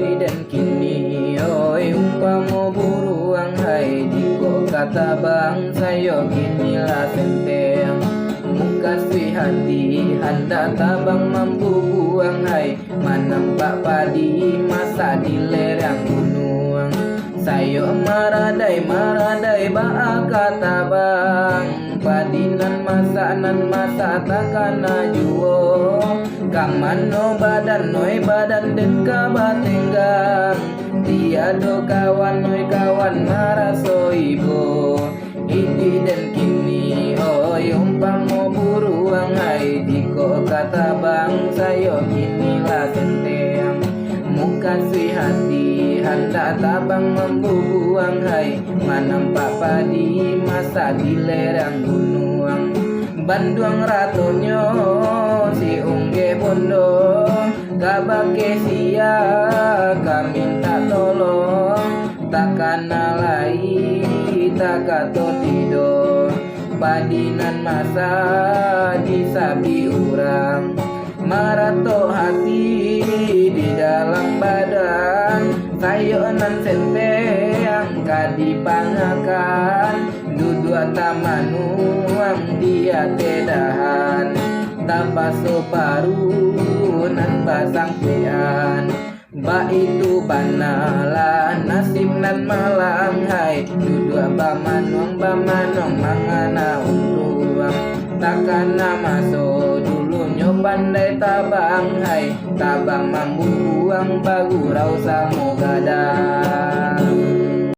Diri dan kini oi umpamo buruang hai Diko kata bang sayo kinilah senteng Muka sui hati handa tabang mampu buang hai Manampak padi masa di lereng gunung Sayo maradai baa kata bang Padinan masa takkan juo Kamano badan noi badan deka batenggang Tiado kawan noi kawan maraso ibo Idi dan kini oi umpamo buruang hai Diko kata bang sayo kinilah senteng Muka sui hati hendak tabang membuang hai Manampak padi masa di lereng gunung Banduang ratonyo si ungge bondo Kabake sia kaminta tolong Takkan alai takato tido Padinan masa disabi urang Marato hati di dalam badan Sayo nan sente yang kadipangakan Dudua tamanuang dia tedahan Tapaso paru nan pasang pean Ba itu banala nasib nan malang hai Dudua bamanong mangana untuang Takkan maso dulu pandai tabang hai Tabang mambu buang bagurau samogadang